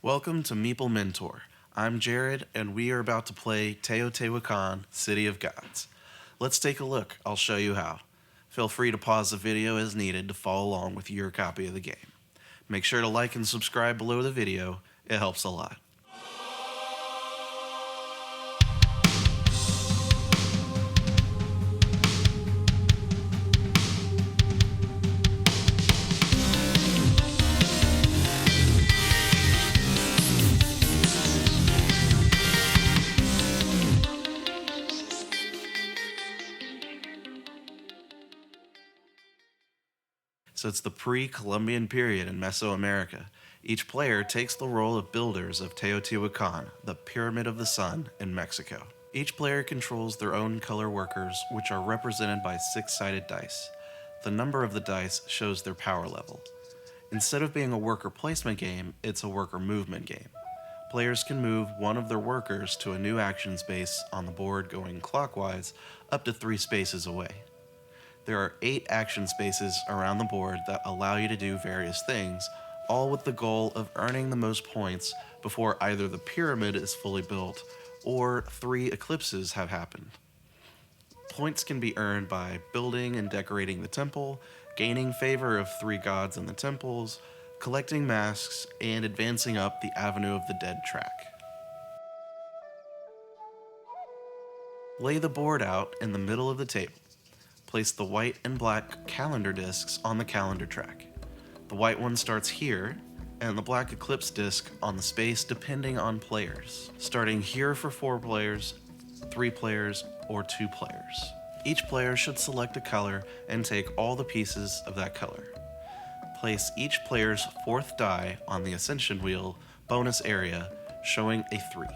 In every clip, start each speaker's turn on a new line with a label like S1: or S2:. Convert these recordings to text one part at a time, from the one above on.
S1: Welcome to Meeple Mentor. I'm Jared, and we are about to play Teotihuacan, City of Gods. Let's take a look. I'll show you how. Feel free to pause the video as needed to follow along with your copy of the game. Make sure to like and subscribe below the video. It helps a lot. So it's the pre-Columbian period in Mesoamerica. Each player takes the role of builders of Teotihuacan, the Pyramid of the Sun in Mexico. Each player controls their own color workers, which are represented by six-sided dice. The number of the dice shows their power level. Instead of being a worker placement game, it's a worker movement game. Players can move one of their workers to a new action space on the board going clockwise up to 3 spaces away. There are 8 action spaces around the board that allow you to do various things, all with the goal of earning the most points before either the pyramid is fully built or 3 eclipses have happened. Points can be earned by building and decorating the temple, gaining favor of 3 gods in the temples, collecting masks, and advancing up the Avenue of the Dead track. Lay the board out in the middle of the table. Place the white and black calendar discs on the calendar track. The white one starts here, and the black eclipse disc on the space depending on players, starting here for 4 players, 3 players, or 2 players. Each player should select a color and take all the pieces of that color. Place each player's 4th die on the Ascension wheel bonus area, showing a 3.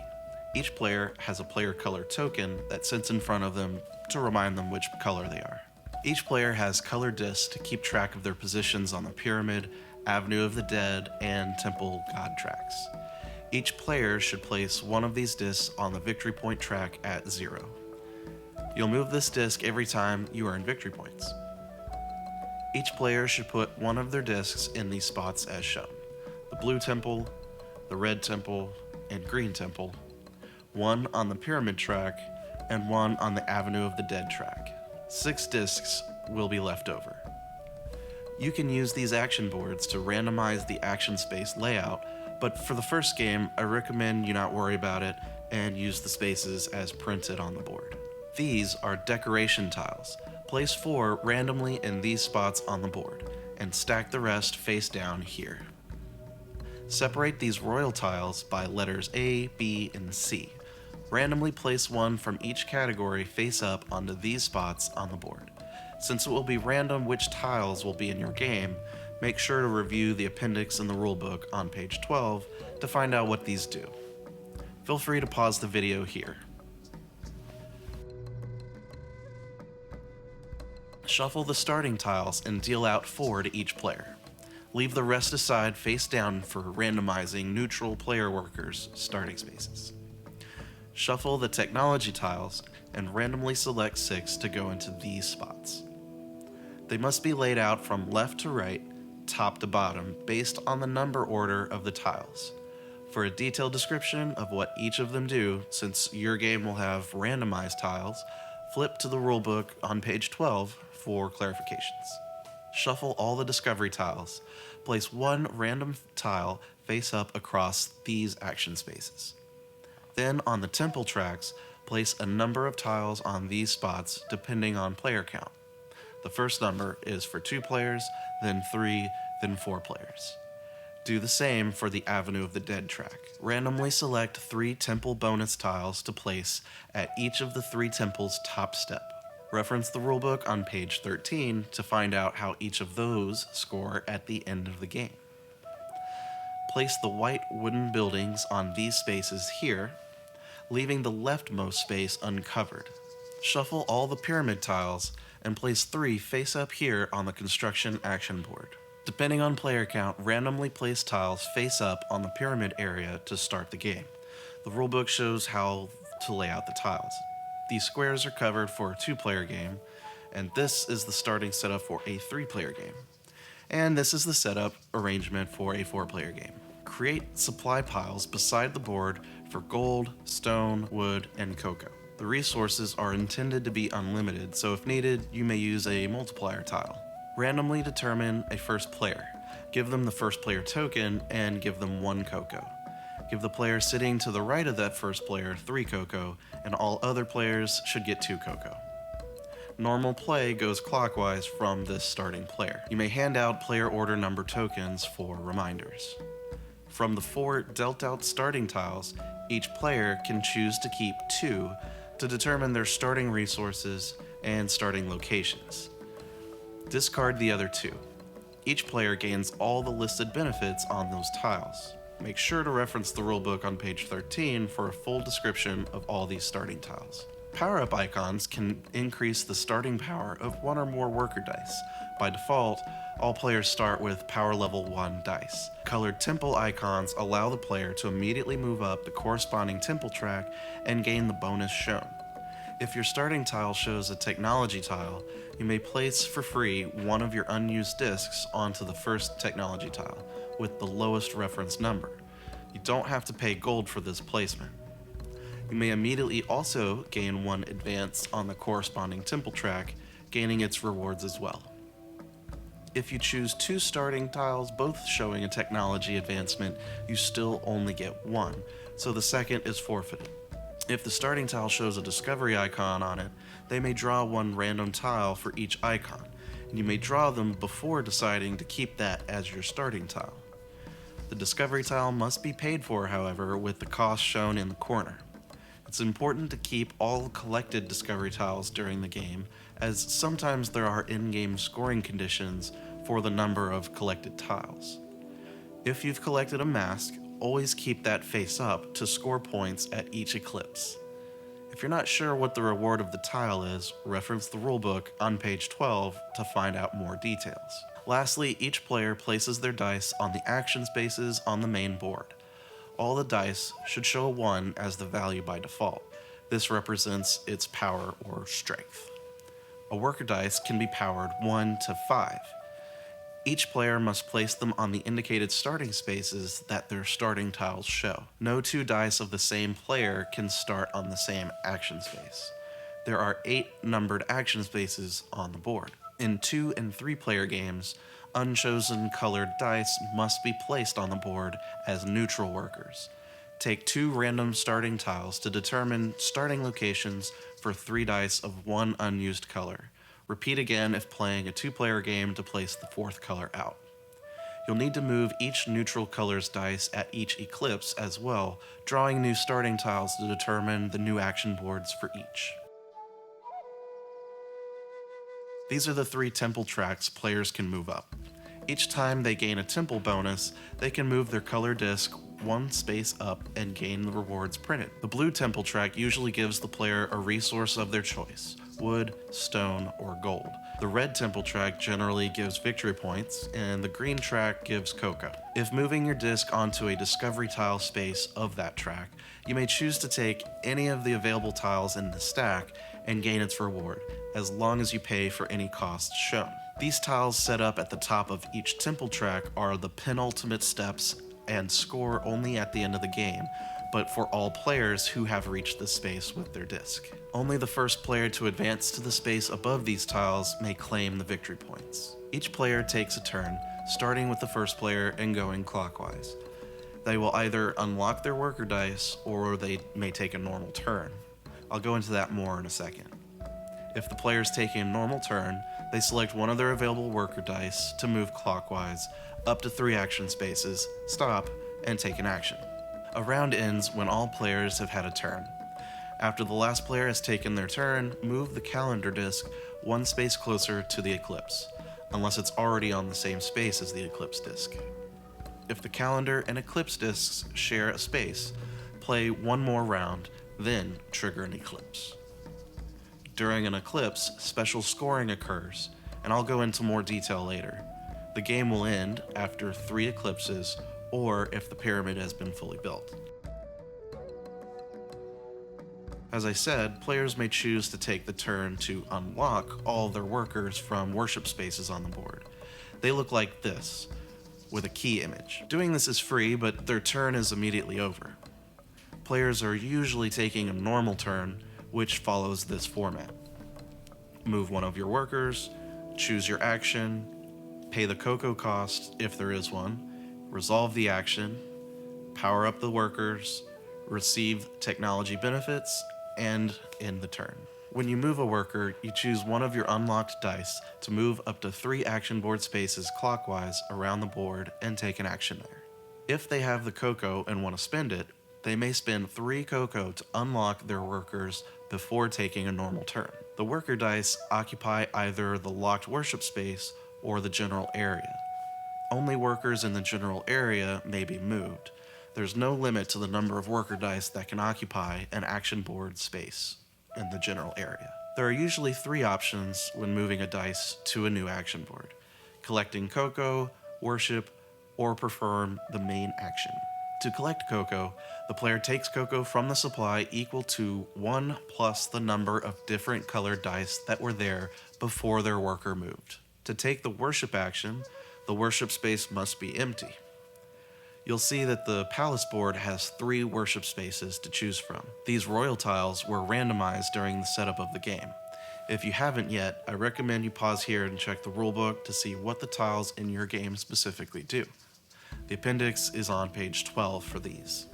S1: Each player has a player color token that sits in front of them to remind them which color they are. Each player has colored discs to keep track of their positions on the pyramid, Avenue of the Dead, and Temple God tracks. Each player should place one of these discs on the victory point track at 0. You'll move this disc every time you earn victory points. Each player should put one of their discs in these spots as shown: the blue temple, the red temple, and green temple, one on the pyramid track, and one on the Avenue of the Dead track. 6 discs will be left over. You can use these action boards to randomize the action space layout, but for the first game, I recommend you not worry about it and use the spaces as printed on the board. These are decoration tiles. Place 4 randomly in these spots on the board, and stack the rest face down here. Separate these royal tiles by letters A, B, and C. Randomly place one from each category face up onto these spots on the board. Since it will be random which tiles will be in your game, make sure to review the appendix in the rulebook on page 12 to find out what these do. Feel free to pause the video here. Shuffle the starting tiles and deal out 4 to each player. Leave the rest aside face down for randomizing neutral player workers' starting spaces. Shuffle the technology tiles and randomly select 6 to go into these spots. They must be laid out from left to right, top to bottom, based on the number order of the tiles. For a detailed description of what each of them do, since your game will have randomized tiles, flip to the rulebook on page 12 for clarifications. Shuffle all the discovery tiles. Place 1 random tile face up across these action spaces. Then on the temple tracks, place a number of tiles on these spots depending on player count. The first number is for 2 players, then 3, then 4 players. Do the same for the Avenue of the Dead track. Randomly select 3 temple bonus tiles to place at each of the 3 temples' top step. Reference the rulebook on page 13 to find out how each of those score at the end of the game. Place the white wooden buildings on these spaces here, leaving the leftmost space uncovered. Shuffle all the pyramid tiles and place 3 face up here on the construction action board. Depending on player count, randomly place tiles face up on the pyramid area to start the game. The rulebook shows how to lay out the tiles. These squares are covered for a 2-player game, and this is the starting setup for a 3-player game. And this is the setup arrangement for a 4-player game. Create supply piles beside the board for gold, stone, wood, and cocoa. The resources are intended to be unlimited, so if needed, you may use a multiplier tile. Randomly determine a first player. Give them the first player token and give them 1 cocoa. Give the player sitting to the right of that first player 3 cocoa, and all other players should get 2 cocoa. Normal play goes clockwise from this starting player. You may hand out player order number tokens for reminders. From the 4 dealt out starting tiles, each player can choose to keep 2 to determine their starting resources and starting locations. Discard the other 2. Each player gains all the listed benefits on those tiles. Make sure to reference the rulebook on page 13 for a full description of all these starting tiles. Power-up icons can increase the starting power of 1 or more worker dice. By default, all players start with power level 1 dice. Colored temple icons allow the player to immediately move up the corresponding temple track and gain the bonus shown. If your starting tile shows a technology tile, you may place for free 1 of your unused discs onto the first technology tile with the lowest reference number. You don't have to pay gold for this placement. You may immediately also gain 1 advance on the corresponding temple track, gaining its rewards as well. If you choose 2 starting tiles, both showing a technology advancement, you still only get 1, so the second is forfeited. If the starting tile shows a discovery icon on it, they may draw 1 random tile for each icon, and you may draw them before deciding to keep that as your starting tile. The discovery tile must be paid for, however, with the cost shown in the corner. It's important to keep all collected discovery tiles during the game, as sometimes there are in-game scoring conditions for the number of collected tiles. If you've collected a mask, always keep that face up to score points at each eclipse. If you're not sure what the reward of the tile is, reference the rulebook on page 12 to find out more details. Lastly, each player places their dice on the action spaces on the main board. All the dice should show a 1 as the value by default. This represents its power or strength. A worker dice can be powered 1 to 5. Each player must place them on the indicated starting spaces that their starting tiles show. No 2 dice of the same player can start on the same action space. There are 8 numbered action spaces on the board. In 2 and 3 player games, unchosen colored dice must be placed on the board as neutral workers. Take 2 random starting tiles to determine starting locations for 3 dice of 1 unused color. Repeat again if playing a 2-player game to place the 4th color out. You'll need to move each neutral color's dice at each eclipse as well, drawing new starting tiles to determine the new action boards for each. These are the 3 temple tracks players can move up. Each time they gain a temple bonus, they can move their color disc 1 space up and gain the rewards printed. The blue temple track usually gives the player a resource of their choice: wood, stone, or gold. The red temple track generally gives victory points, and the green track gives cocoa. If moving your disc onto a discovery tile space of that track, you may choose to take any of the available tiles in the stack and gain its reward, as long as you pay for any costs shown. These tiles set up at the top of each temple track are the penultimate steps and score only at the end of the game, but for all players who have reached this space with their disc. Only the first player to advance to the space above these tiles may claim the victory points. Each player takes a turn, starting with the first player and going clockwise. They will either unlock their worker dice or they may take a normal turn. I'll go into that more in a second. If the player's taking a normal turn, they select one of their available worker dice to move clockwise up to 3 action spaces, stop, and take an action. A round ends when all players have had a turn. After the last player has taken their turn, move the calendar disc 1 space closer to the eclipse, unless it's already on the same space as the eclipse disc. If the calendar and eclipse discs share a space, play 1 more round, then trigger an eclipse. During an eclipse, special scoring occurs, and I'll go into more detail later. The game will end after 3 eclipses, or if the pyramid has been fully built. As I said, players may choose to take the turn to unlock all their workers from worship spaces on the board. They look like this. with a key image. Doing this is free, but their turn is immediately over. Players are usually taking a normal turn, which follows this format. Move one of your workers, choose your action, pay the cocoa cost if there is one, resolve the action, power up the workers, receive technology benefits, and end the turn. When you move a worker, you choose one of your unlocked dice to move up to 3 action board spaces clockwise around the board and take an action there. If they have the cocoa and want to spend it, they may spend 3 cocoa to unlock their workers before taking a normal turn. The worker dice occupy either the locked worship space or the general area. Only workers in the general area may be moved. There's no limit to the number of worker dice that can occupy an action board space in the general area. There are usually 3 options when moving a dice to a new action board: collecting cocoa, worship, or perform the main action. To collect cocoa, the player takes cocoa from the supply equal to 1 plus the number of different colored dice that were there before their worker moved. To take the worship action, the worship space must be empty. You'll see that the palace board has 3 worship spaces to choose from. These royal tiles were randomized during the setup of the game. If you haven't yet, I recommend you pause here and check the rulebook to see what the tiles in your game specifically do. The appendix is on page 12 for these.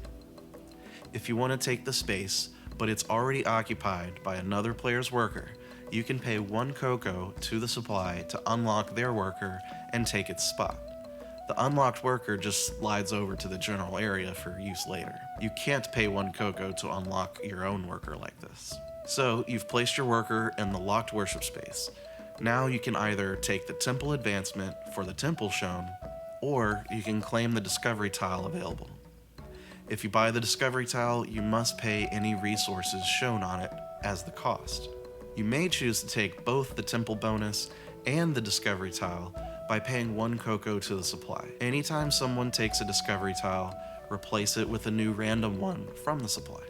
S1: If you want to take the space, but it's already occupied by another player's worker, you can pay 1 cocoa to the supply to unlock their worker and take its spot. The unlocked worker just slides over to the general area for use later. You can't pay 1 cocoa to unlock your own worker like this. So, you've placed your worker in the locked worship space. Now you can either take the temple advancement for the temple shown, or you can claim the discovery tile available. If you buy the discovery tile, you must pay any resources shown on it as the cost. You may choose to take both the temple bonus and the discovery tile by paying 1 cocoa to the supply. Anytime someone takes a discovery tile, replace it with a new random one from the supply.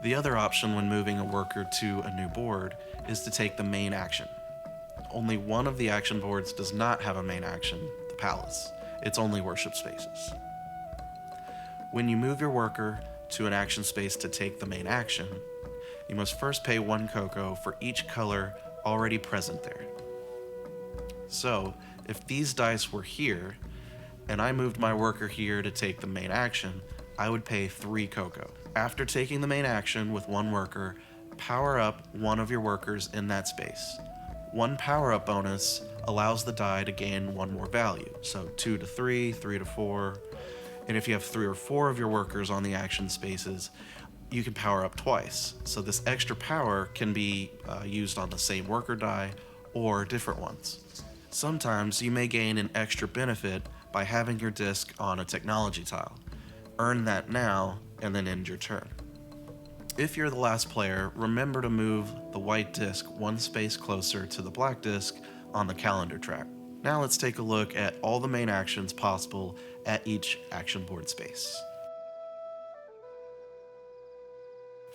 S1: The other option when moving a worker to a new board is to take the main action. Only one of the action boards does not have a main action, the palace. It's only worship spaces. When you move your worker to an action space to take the main action, you must first pay 1 cocoa for each color already present there. So, if these dice were here, and I moved my worker here to take the main action, I would pay 3 cocoa. After taking the main action with 1 worker, power up one of your workers in that space. 1 power-up bonus allows the die to gain 1 more value, so 2 to 3, 3 to 4, and if you have 3 or 4 of your workers on the action spaces, you can power up twice. So this extra power can be used on the same worker die or different ones. Sometimes you may gain an extra benefit by having your disc on a technology tile. Earn that now and then end your turn. If you're the last player, remember to move the white disc 1 space closer to the black disc on the calendar track. Now let's take a look at all the main actions possible at each action board space.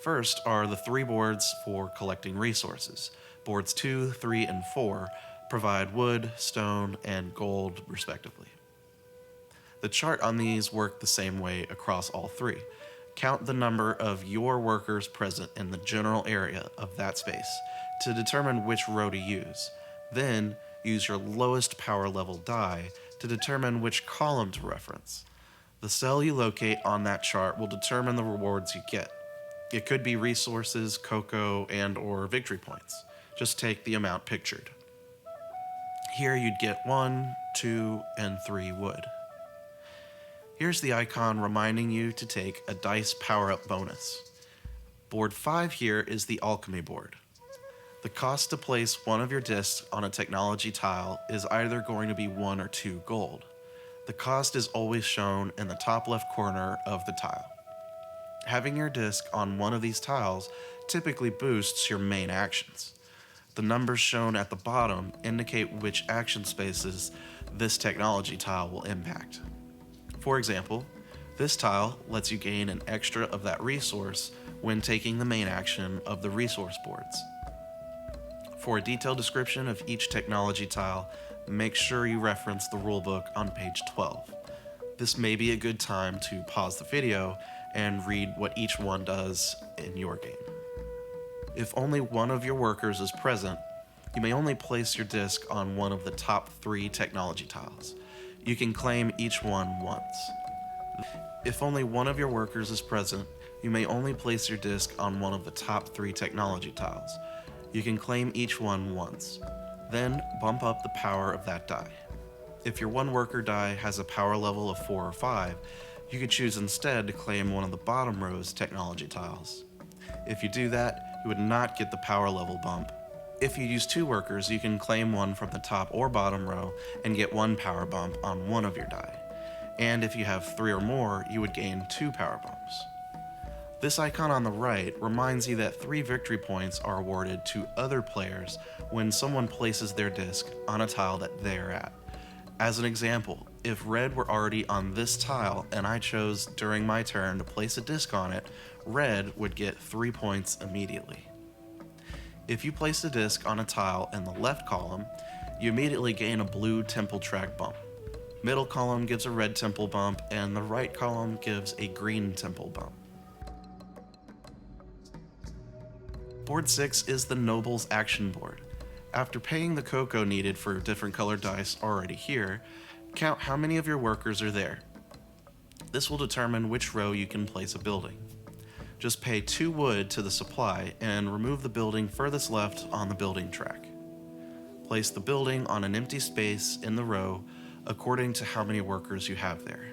S1: First are the 3 boards for collecting resources. Boards 2, 3, and 4 provide wood, stone, and gold, respectively. The chart on these work the same way across all 3. Count the number of your workers present in the general area of that space to determine which row to use. Then, use your lowest power level die to determine which column to reference. The cell you locate on that chart will determine the rewards you get. It could be resources, cocoa, and/or victory points. Just take the amount pictured. Here you'd get 1, 2, and 3 wood. Here's the icon reminding you to take a dice power-up bonus. Board 5 here is the Alchemy Board. The cost to place one of your discs on a technology tile is either going to be 1 or 2 gold. The cost is always shown in the top left corner of the tile. Having your disc on one of these tiles typically boosts your main actions. The numbers shown at the bottom indicate which action spaces this technology tile will impact. For example, this tile lets you gain an extra of that resource when taking the main action of the resource boards. For a detailed description of each technology tile, make sure you reference the rulebook on page 12. This may be a good time to pause the video and read what each one does in your game. If only one of your workers is present, you may only place your disc on one of the top 3 technology tiles. You can claim each one once. If only one of your workers is present, you may only place your disc on one of the top 3 technology tiles. You can claim each one once. Then bump up the power of that die. If your one worker die has a power level of 4 or 5, you could choose instead to claim one of the bottom row's technology tiles. If you do that, you would not get the power level bump. If you use 2 workers, you can claim one from the top or bottom row and get 1 power bump on one of your die. And if you have 3 or more, you would gain 2 power bumps. This icon on the right reminds you that 3 victory points are awarded to other players when someone places their disc on a tile that they're at. As an example, if red were already on this tile and I chose during my turn to place a disc on it, red would get 3 points immediately. If you place a disc on a tile in the left column, you immediately gain a blue temple track bump. Middle column gives a red temple bump, and the right column gives a green temple bump. Board 6 is the Noble's Action Board. After paying the cocoa needed for different colored dice already here, count how many of your workers are there. This will determine which row you can place a building. Just pay 2 wood to the supply and remove the building furthest left on the building track. Place the building on an empty space in the row according to how many workers you have there.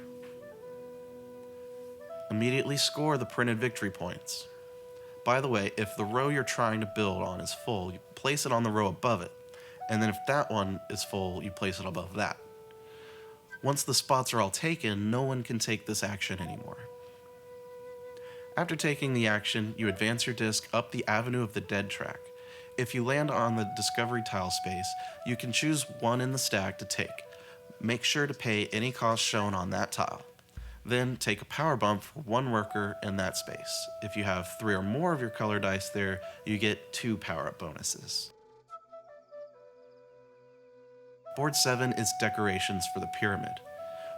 S1: Immediately score the printed victory points. By the way, if the row you're trying to build on is full, you place it on the row above it, and then if that one is full, you place it above that. Once the spots are all taken, no one can take this action anymore. After taking the action, you advance your disc up the Avenue of the Dead track. If you land on the Discovery tile space, you can choose one in the stack to take. Make sure to pay any cost shown on that tile. Then take a power bump for 1 worker in that space. If you have 3 or more of your color dice there, you get 2 power-up bonuses. Board 7 is decorations for the pyramid.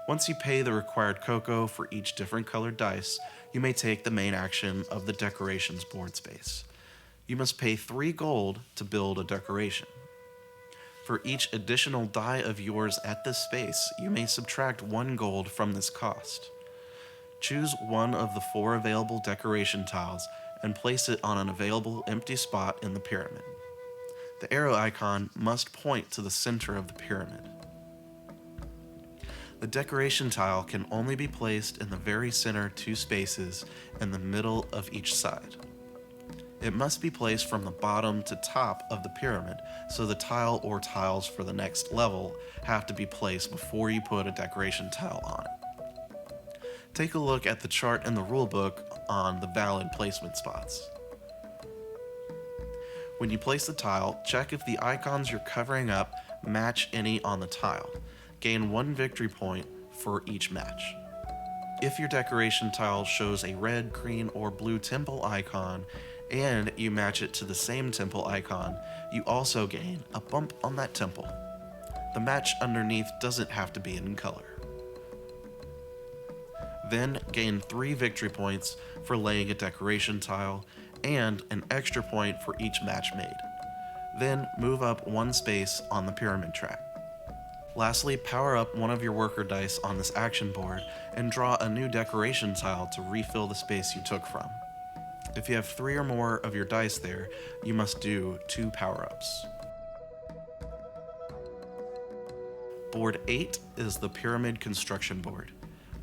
S1: Once you pay the required cocoa for each different colored dice, you may take the main action of the decorations board space. You must pay 3 gold to build a decoration. For each additional die of yours at this space, you may subtract 1 gold from this cost. Choose one of the 4 available decoration tiles and place it on an available empty spot in the pyramid. The arrow icon must point to the center of the pyramid. The decoration tile can only be placed in the very center 2 spaces in the middle of each side. It must be placed from the bottom to top of the pyramid, so the tile or tiles for the next level have to be placed before you put a decoration tile on it. Take a look at the chart in the rulebook on the valid placement spots. When you place the tile, check if the icons you're covering up match any on the tile. Gain 1 victory point for each match. If your decoration tile shows a red, green, or blue temple icon, and you match it to the same temple icon, you also gain a bump on that temple. The match underneath doesn't have to be in color. Then gain 3 victory points for laying a decoration tile, and an extra point for each match made. Then move up 1 space on the pyramid track. Lastly, power up one of your worker dice on this action board and draw a new decoration tile to refill the space you took from. If you have 3 or more of your dice there, you must do 2 power-ups. Board 8 is the Pyramid Construction Board.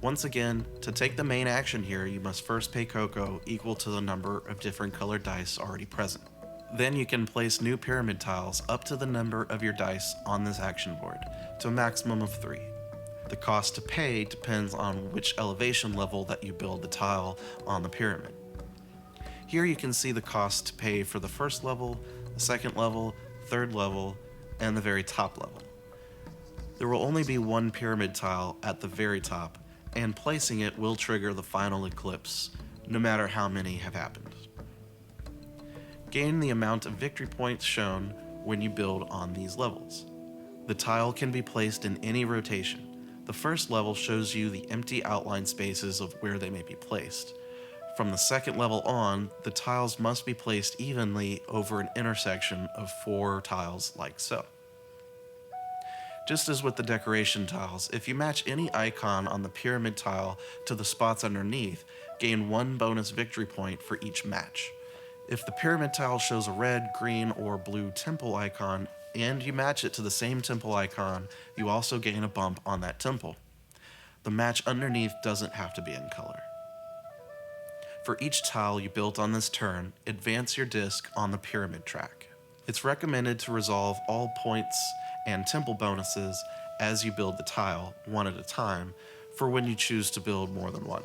S1: Once again, to take the main action here, you must first pay cocoa equal to the number of different colored dice already present. Then you can place new pyramid tiles up to the number of your dice on this action board, to a maximum of 3. The cost to pay depends on which elevation level that you build the tile on the pyramid. Here you can see the cost to pay for the first level, the second level, third level, and the very top level. There will only be 1 pyramid tile at the very top, and placing it will trigger the final eclipse, no matter how many have happened. Gain the amount of victory points shown when you build on these levels. The tile can be placed in any rotation. The first level shows you the empty outline spaces of where they may be placed. From the second level on, the tiles must be placed evenly over an intersection of 4 tiles like so. Just as with the decoration tiles, if you match any icon on the pyramid tile to the spots underneath, gain 1 bonus victory point for each match. If the pyramid tile shows a red, green, or blue temple icon, and you match it to the same temple icon, you also gain a bump on that temple. The match underneath doesn't have to be in color. For each tile you built on this turn, advance your disc on the pyramid track. It's recommended to resolve all points and temple bonuses as you build the tile, one at a time, for when you choose to build more than one.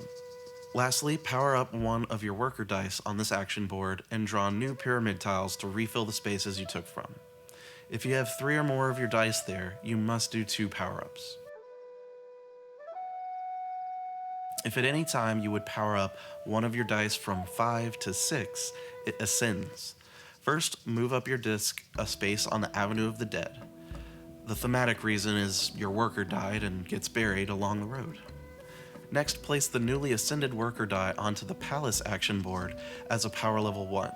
S1: Lastly, power up one of your worker dice on this action board and draw new pyramid tiles to refill the spaces you took from. If you have 3 or more of your dice there, you must do 2 power-ups. If at any time you would power up one of your dice from 5 to 6, it ascends. First, move up your disc a space on the Avenue of the Dead. The thematic reason is your worker died and gets buried along the road. Next, place the newly ascended worker die onto the Palace action board as a power level 1.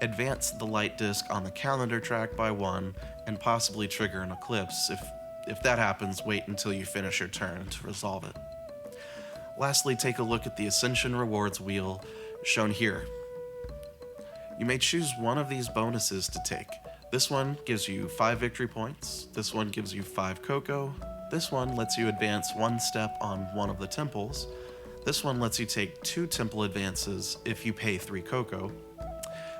S1: Advance the light disc on the calendar track by 1 and possibly trigger an eclipse. If that happens, wait until you finish your turn to resolve it. Lastly, take a look at the Ascension rewards wheel shown here. You may choose one of these bonuses to take. This one gives you 5 victory points, this one gives you 5 cocoa, this one lets you advance 1 step on one of the temples, this one lets you take 2 temple advances if you pay 3 cocoa.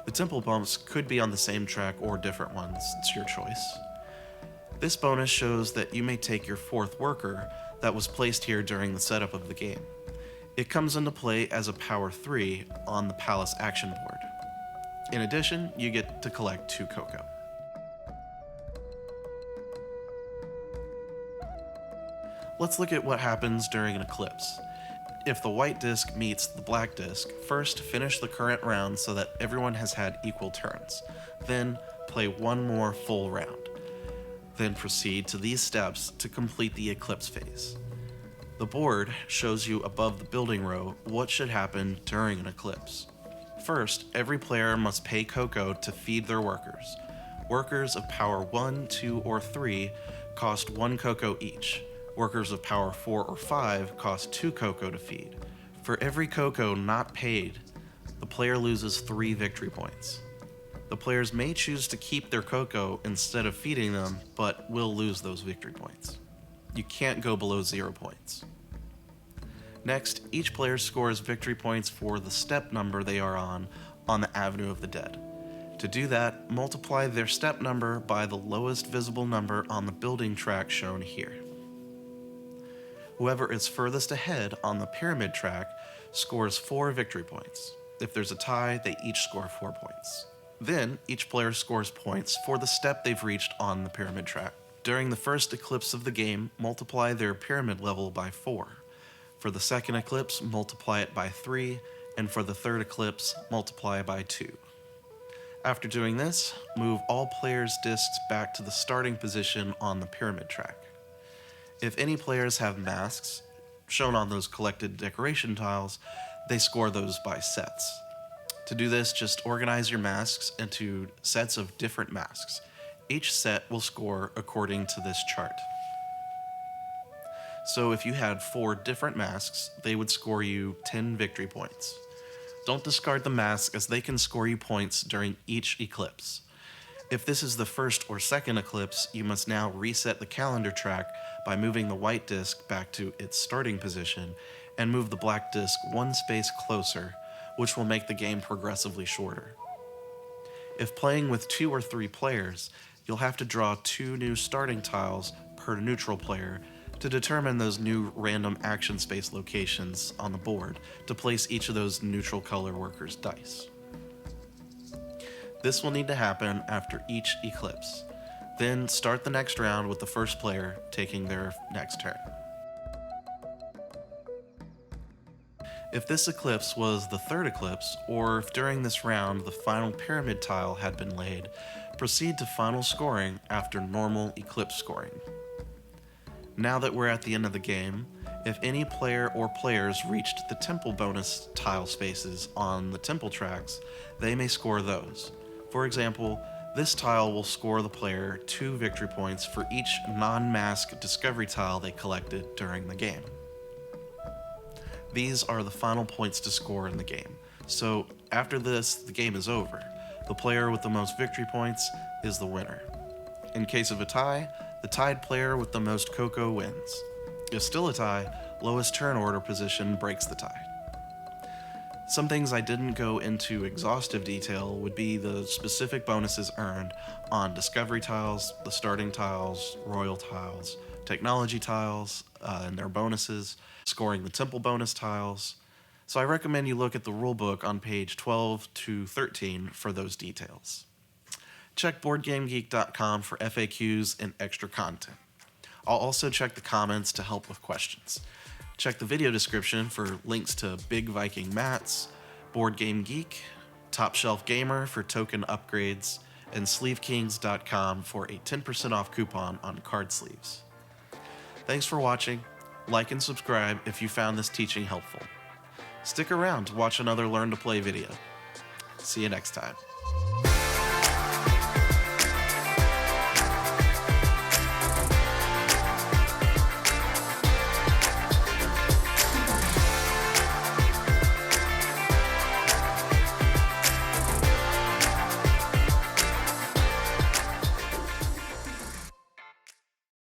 S1: The temple bumps could be on the same track or different ones, it's your choice. This bonus shows that you may take your 4th worker that was placed here during the setup of the game. It comes into play as a power 3 on the Palace action board. In addition, you get to collect 2 cocoa. Let's look at what happens during an eclipse. If the white disc meets the black disc, first finish the current round so that everyone has had equal turns. Then play 1 more full round. Then proceed to these steps to complete the eclipse phase. The board shows you above the building row what should happen during an eclipse. First, every player must pay cocoa to feed their workers. Workers of power 1, 2, or 3 cost 1 cocoa each. Workers of power 4 or 5 cost 2 cocoa to feed. For every cocoa not paid, the player loses 3 victory points. The players may choose to keep their cocoa instead of feeding them, but will lose those victory points. You can't go below 0 points. Next, each player scores victory points for the step number they are on the Avenue of the Dead. To do that, multiply their step number by the lowest visible number on the building track shown here. Whoever is furthest ahead on the pyramid track scores 4 victory points. If there's a tie, they each score 4 points. Then, each player scores points for the step they've reached on the pyramid track. During the first eclipse of the game, multiply their pyramid level by 4. For the second eclipse, multiply it by 3, and for the third eclipse, multiply by 2. After doing this, move all players' discs back to the starting position on the pyramid track. If any players have masks, shown on those collected decoration tiles, they score those by sets. To do this, just organize your masks into sets of different masks. Each set will score according to this chart. So if you had 4 different masks, they would score you 10 victory points. Don't discard the mask as they can score you points during each eclipse. If this is the first or second eclipse, you must now reset the calendar track by moving the white disc back to its starting position and move the black disc 1 space closer, which will make the game progressively shorter. If playing with 2 or 3 players, you'll have to draw 2 new starting tiles per neutral player to determine those new random action space locations on the board to place each of those neutral color workers' dice. This will need to happen after each eclipse. Then start the next round with the first player taking their next turn. If this eclipse was the third eclipse, or if during this round the final pyramid tile had been laid, proceed to final scoring after normal eclipse scoring. Now that we're at the end of the game, if any player or players reached the temple bonus tile spaces on the temple tracks, they may score those. For example, this tile will score the player 2 victory points for each non-mask discovery tile they collected during the game. These are the final points to score in the game, so after this, the game is over. The player with the most victory points is the winner. In case of a tie, the tied player with the most cocoa wins. If still a tie, lowest turn order position breaks the tie. Some things I didn't go into exhaustive detail would be the specific bonuses earned on discovery tiles, the starting tiles, royal tiles, technology tiles, and their bonuses, scoring the temple bonus tiles. So I recommend you look at the rulebook on page 12 to 13 for those details. Check BoardGameGeek.com for FAQs and extra content. I'll also check the comments to help with questions. Check the video description for links to Big Viking mats, Board Game Geek, Top Shelf Gamer for token upgrades, and SleeveKings.com for a 10% off coupon on card sleeves. Thanks for watching. Like and subscribe if you found this teaching helpful. Stick around to watch another Learn to Play video. See you next time.